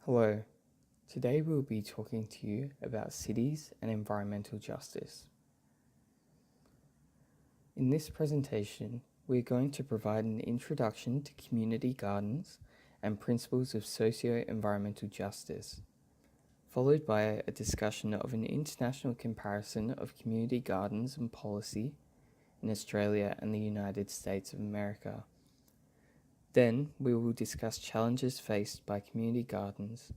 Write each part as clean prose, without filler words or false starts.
Hello, today we'll be talking to you about cities and environmental justice. In this presentation, we're going to provide an introduction to community gardens and principles of socio-environmental justice, followed by a discussion of an international comparison of community gardens and policy in Australia and the United States of America. Then we will discuss challenges faced by community gardens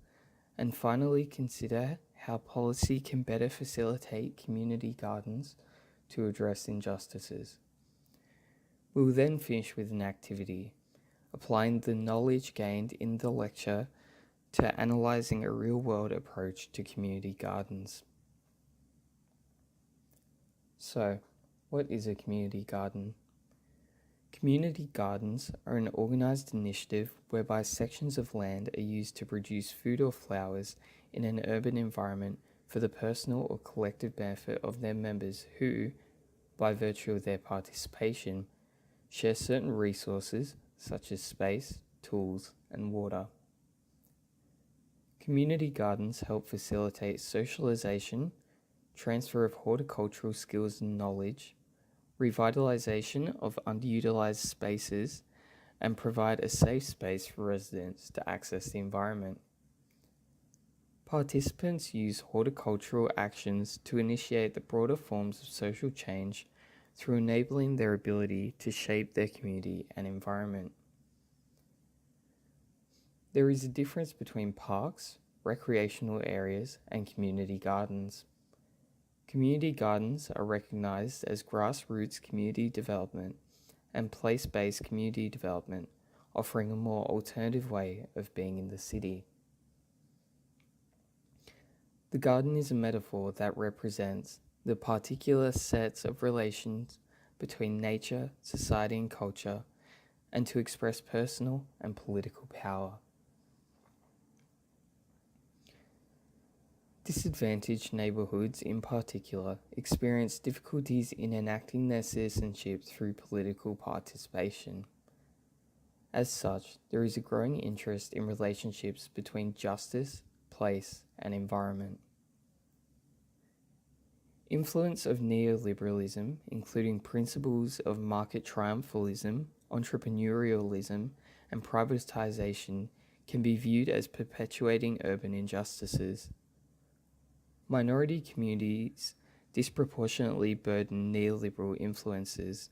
and finally consider how policy can better facilitate community gardens to address injustices. We will then finish with an activity, applying the knowledge gained in the lecture to analysing a real-world approach to community gardens. So, what is a community garden? Community gardens are an organised initiative whereby sections of land are used to produce food or flowers in an urban environment for the personal or collective benefit of their members who, by virtue of their participation, share certain resources such as space, tools, and water. Community gardens help facilitate socialisation, transfer of horticultural skills and knowledge, revitalisation of underutilised spaces, and provide a safe space for residents to access the environment. Participants use horticultural actions to initiate the broader forms of social change through enabling their ability to shape their community and environment. There is a difference between parks, recreational areas, and community gardens. Community gardens are recognised as grassroots community development and place-based community development, offering a more alternative way of being in the city. The garden is a metaphor that represents the particular sets of relations between nature, society, and culture, and to express personal and political power. Disadvantaged neighbourhoods in particular experience difficulties in enacting their citizenship through political participation. As such, there is a growing interest in relationships between justice, place, and environment. Influence of neoliberalism, including principles of market triumphalism, entrepreneurialism, and privatisation, can be viewed as perpetuating urban injustices. Minority communities disproportionately burden neoliberal influences,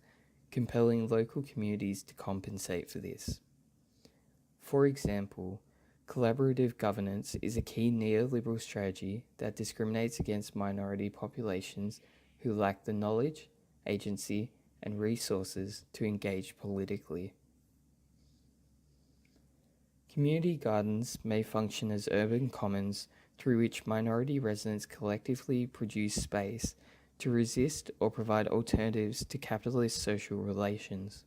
compelling local communities to compensate for this. For example, collaborative governance is a key neoliberal strategy that discriminates against minority populations who lack the knowledge, agency, and resources to engage politically. Community gardens may function as urban commons through which minority residents collectively produce space to resist or provide alternatives to capitalist social relations.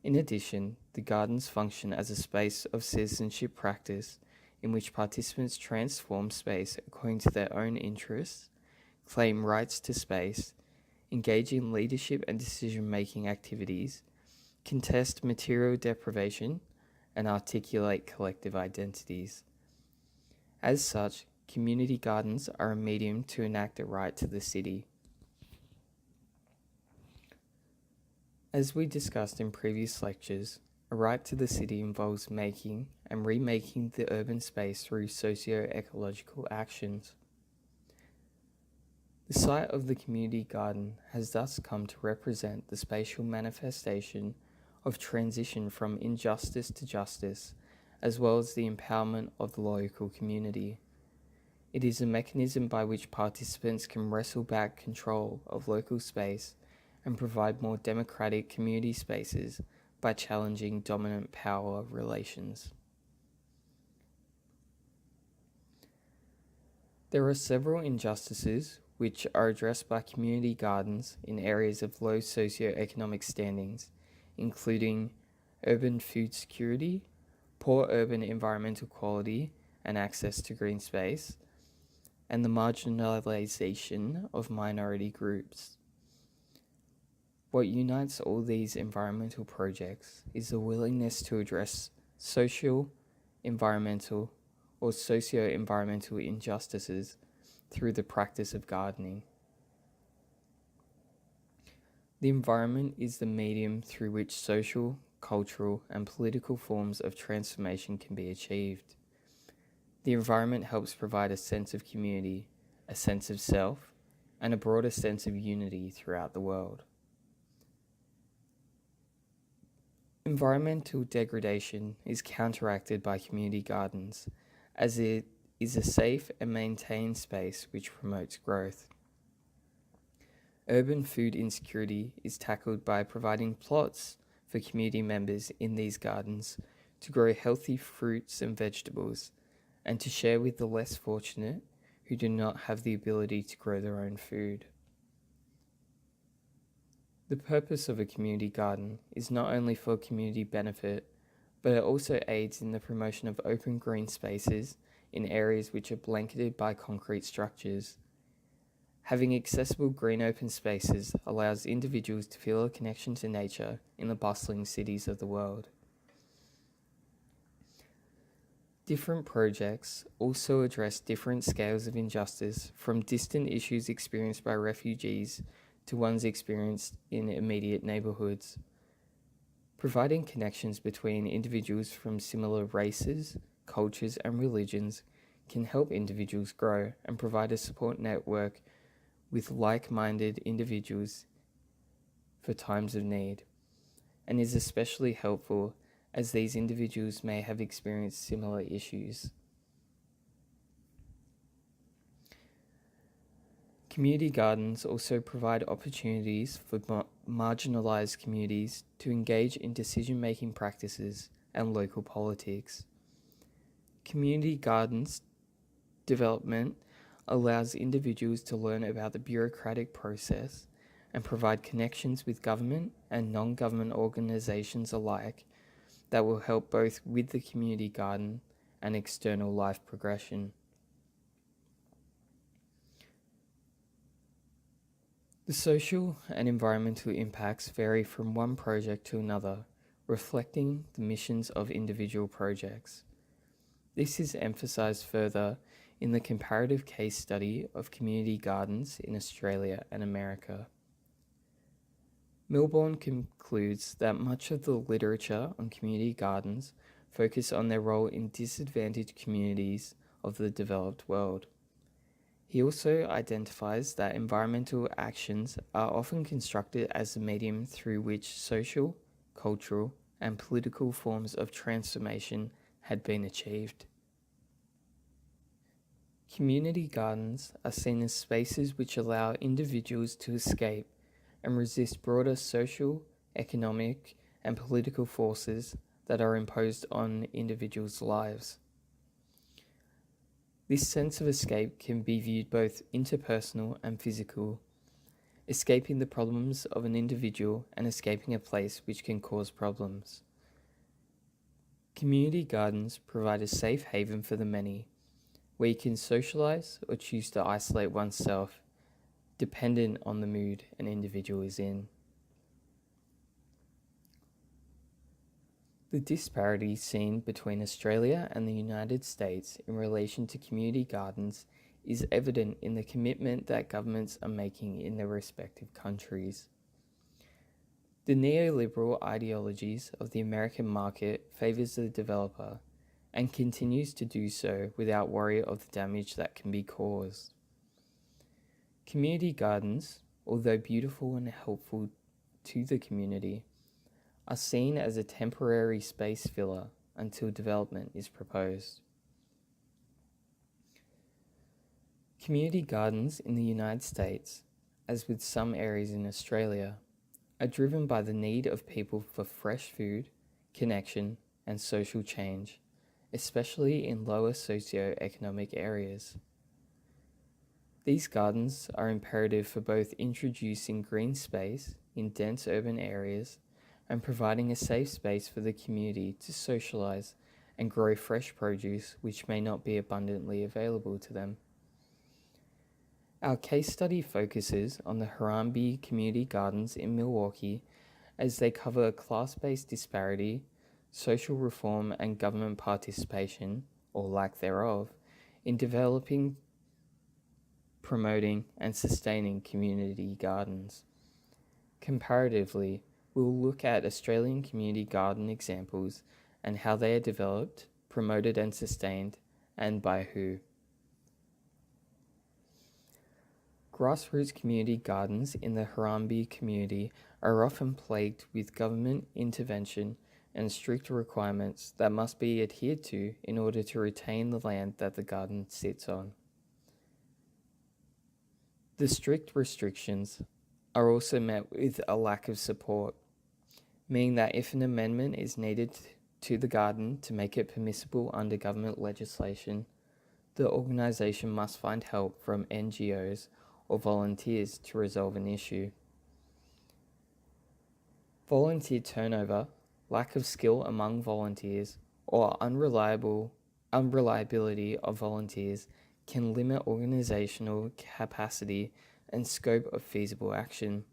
In addition, the gardens function as a space of citizenship practice in which participants transform space according to their own interests, claim rights to space, engage in leadership and decision-making activities, contest material deprivation, and articulate collective identities. As such, community gardens are a medium to enact a right to the city. As we discussed in previous lectures, a right to the city involves making and remaking the urban space through socio-ecological actions. The site of the community garden has thus come to represent the spatial manifestation of transition from injustice to justice, as well as the empowerment of the local community. It is a mechanism by which participants can wrestle back control of local space and provide more democratic community spaces by challenging dominant power relations. There are several injustices which are addressed by community gardens in areas of low socio-economic standings, including urban food security, poor urban environmental quality and access to green space, and the marginalisation of minority groups. What unites all these environmental projects is the willingness to address social, environmental or socio-environmental injustices through the practice of gardening. The environment is the medium through which social, cultural, and political forms of transformation can be achieved. The environment helps provide a sense of community, a sense of self, and a broader sense of unity throughout the world. Environmental degradation is counteracted by community gardens, as it is a safe and maintained space which promotes growth. Urban food insecurity is tackled by providing plots for community members in these gardens to grow healthy fruits and vegetables, and to share with the less fortunate who do not have the ability to grow their own food. The purpose of a community garden is not only for community benefit, but it also aids in the promotion of open green spaces in areas which are blanketed by concrete structures. Having accessible green open spaces allows individuals to feel a connection to nature in the bustling cities of the world. Different projects also address different scales of injustice, from distant issues experienced by refugees to ones experienced in immediate neighbourhoods. Providing connections between individuals from similar races, cultures, and religions can help individuals grow and provide a support network with like-minded individuals for times of need, and is especially helpful as these individuals may have experienced similar issues. Community gardens also provide opportunities for marginalised communities to engage in decision-making practices and local politics. Community gardens development allows individuals to learn about the bureaucratic process and provide connections with government and non-government organisations alike that will help both with the community garden and external life progression. The social and environmental impacts vary from one project to another, reflecting the missions of individual projects. This is emphasised further in the comparative case study of community gardens in Australia and America. Milbourne concludes that much of the literature on community gardens focus on their role in disadvantaged communities of the developed world. He also identifies that environmental actions are often constructed as the medium through which social, cultural, and political forms of transformation had been achieved. Community gardens are seen as spaces which allow individuals to escape and resist broader social, economic, and political forces that are imposed on individuals' lives. This sense of escape can be viewed both interpersonal and physical, escaping the problems of an individual and escaping a place which can cause problems. Community gardens provide a safe haven for the many, where you can socialise or choose to isolate oneself, dependent on the mood an individual is in. The disparity seen between Australia and the United States in relation to community gardens is evident in the commitment that governments are making in their respective countries. The neoliberal ideologies of the American market favours the developer and continues to do so without worry of the damage that can be caused. Community gardens, although beautiful and helpful to the community, are seen as a temporary space filler until development is proposed. Community gardens in the United States, as with some areas in Australia, are driven by the need of people for fresh food, connection, and social change, especially in lower socio-economic areas. These gardens are imperative for both introducing green space in dense urban areas and providing a safe space for the community to socialise and grow fresh produce which may not be abundantly available to them. Our case study focuses on the Harambee Community Gardens in Milwaukee as they cover a class-based disparity, social reform and government participation, or lack thereof, in developing, promoting and sustaining community gardens. Comparatively, we'll look at Australian community garden examples and how they are developed, promoted and sustained, and by who. Grassroots community gardens in the Harambee community are often plagued with government intervention and strict requirements that must be adhered to in order to retain the land that the garden sits on. The strict restrictions are also met with a lack of support, meaning that if an amendment is needed to the garden to make it permissible under government legislation, the organisation must find help from NGOs or volunteers to resolve an issue. Volunteer turnover, lack of skill among volunteers, or unreliability of volunteers can limit organisational capacity and scope of feasible action.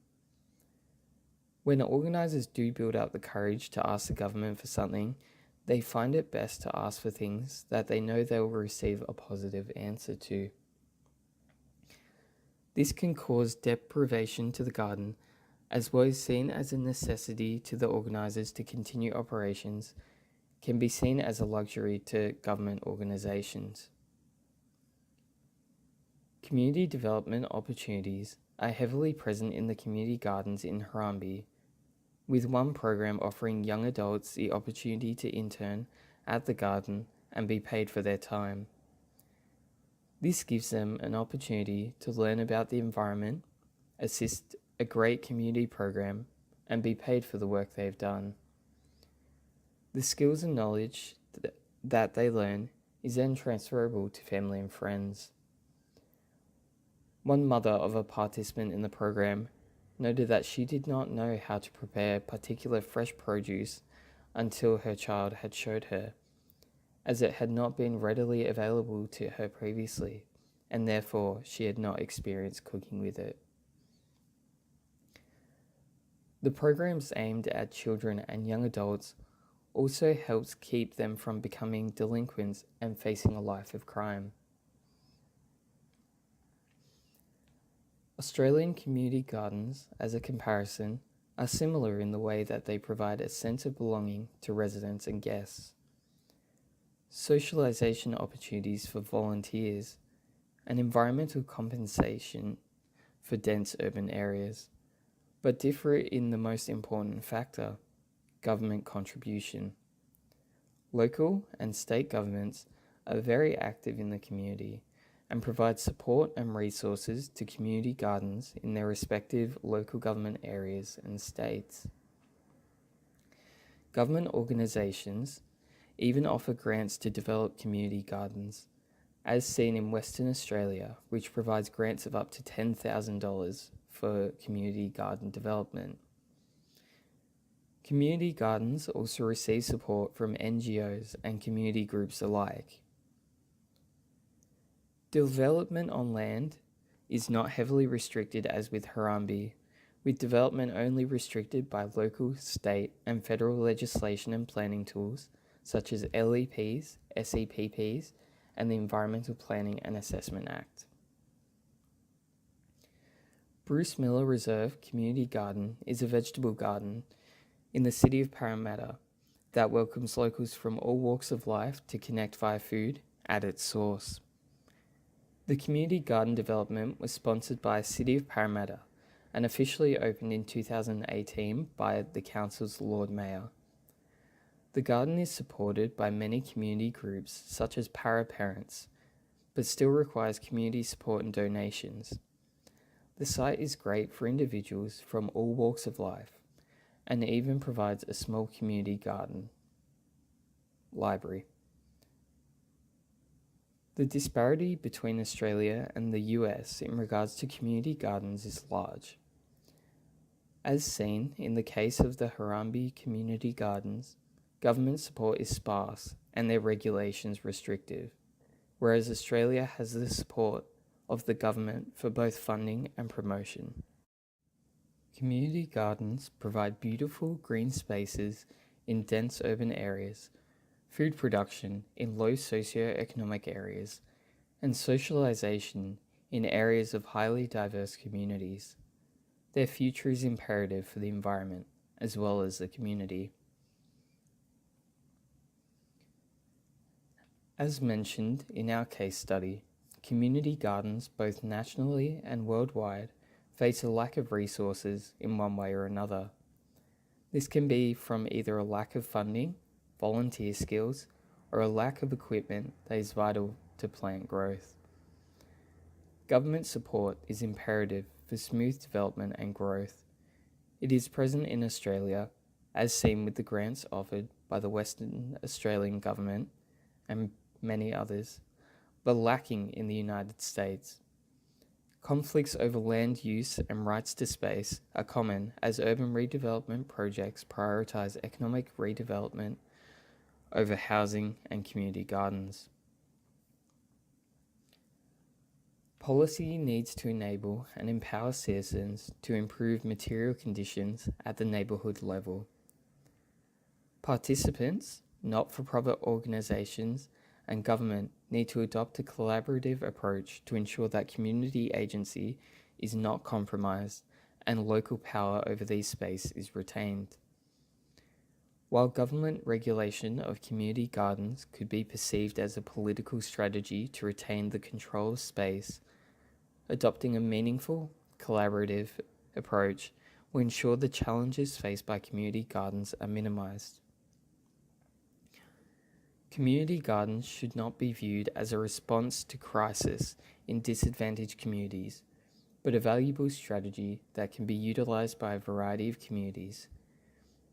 When organisers do build up the courage to ask the government for something, they find it best to ask for things that they know they will receive a positive answer to. This can cause deprivation to the garden, as what is seen as a necessity to the organisers to continue operations can be seen as a luxury to government organisations. Community development opportunities are heavily present in the community gardens in Harambee, with one program offering young adults the opportunity to intern at the garden and be paid for their time. This gives them an opportunity to learn about the environment, assist a great community program, and be paid for the work they've done. The skills and knowledge that they learn is then transferable to family and friends. One mother of a participant in the program noted that she did not know how to prepare particular fresh produce until her child had showed her, as it had not been readily available to her previously, and therefore she had not experienced cooking with it. The programs aimed at children and young adults also helps keep them from becoming delinquents and facing a life of crime. Australian community gardens, as a comparison, are similar in the way that they provide a sense of belonging to residents and guests, socialisation opportunities for volunteers, and environmental compensation for dense urban areas, but differ in the most important factor: government contribution. Local and state governments are very active in the community and provide support and resources to community gardens in their respective local government areas and states. Government organisations even offer grants to develop community gardens, as seen in Western Australia, which provides grants of up to $10,000 for community garden development. Community gardens also receive support from NGOs and community groups alike. Development on land is not heavily restricted as with Harambee, with development only restricted by local, state and federal legislation and planning tools such as LEPs, SEPPs and the Environmental Planning and Assessment Act. Bruce Miller Reserve Community Garden is a vegetable garden in the city of Parramatta that welcomes locals from all walks of life to connect via food at its source. The community garden development was sponsored by the City of Parramatta and officially opened in 2018 by the Council's Lord Mayor. The garden is supported by many community groups such as Para Parents, but still requires community support and donations. The site is great for individuals from all walks of life and even provides a small community garden library. The disparity between Australia and the US in regards to community gardens is large. As seen in the case of the Harambee community gardens, government support is sparse and their regulations restrictive, whereas Australia has the support of the government for both funding and promotion. Community gardens provide beautiful green spaces in dense urban areas, food production in low socio-economic areas, and socialization in areas of highly diverse communities. Their future is imperative for the environment as well as the community. As mentioned in our case study, community gardens both nationally and worldwide face a lack of resources in one way or another. This can be from either a lack of funding, volunteer skills, or a lack of equipment that is vital to plant growth. Government support is imperative for smooth development and growth. It is present in Australia, as seen with the grants offered by the Western Australian Government and many others, but lacking in the United States. Conflicts over land use and rights to space are common as urban redevelopment projects prioritise economic redevelopment over housing and community gardens. Policy needs to enable and empower citizens to improve material conditions at the neighbourhood level. Participants, not-for-profit organisations, and government need to adopt a collaborative approach to ensure that community agency is not compromised and local power over these spaces is retained. While government regulation of community gardens could be perceived as a political strategy to retain the control of space, adopting a meaningful, collaborative approach will ensure the challenges faced by community gardens are minimised. Community gardens should not be viewed as a response to crisis in disadvantaged communities, but a valuable strategy that can be utilised by a variety of communities,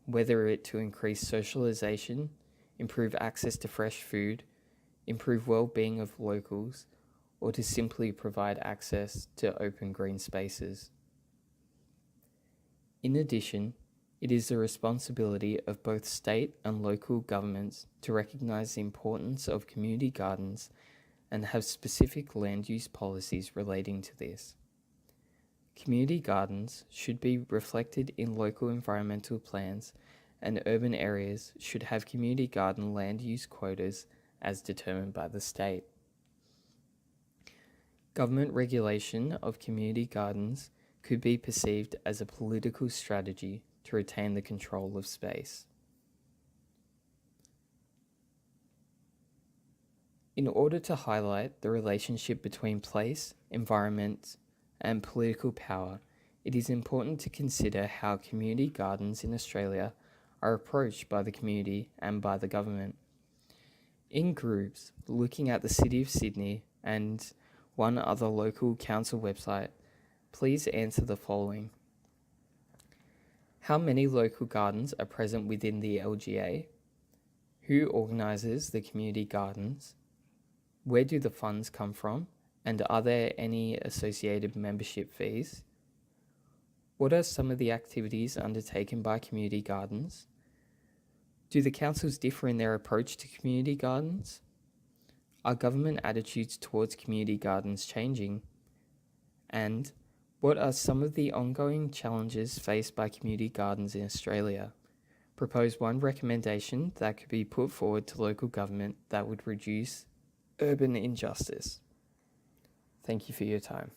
whether it to increase socialisation, improve access to fresh food, improve well-being of locals, or to simply provide access to open green spaces. In addition, it is the responsibility of both state and local governments to recognise the importance of community gardens and have specific land use policies relating to this. Community gardens should be reflected in local environmental plans, and urban areas should have community garden land use quotas as determined by the state. Government regulation of community gardens could be perceived as a political strategy to retain the control of space. In order to highlight the relationship between place, environment, and political power, it is important to consider how community gardens in Australia are approached by the community and by the government. In groups, looking at the City of Sydney and one other local council website, please answer the following. How many local gardens are present within the LGA? Who organises the community gardens? Where do the funds come from? And are there any associated membership fees? What are some of the activities undertaken by community gardens? Do the councils differ in their approach to community gardens? Are government attitudes towards community gardens changing? And what are some of the ongoing challenges faced by community gardens in Australia? Propose one recommendation that could be put forward to local government that would reduce urban injustice. Thank you for your time.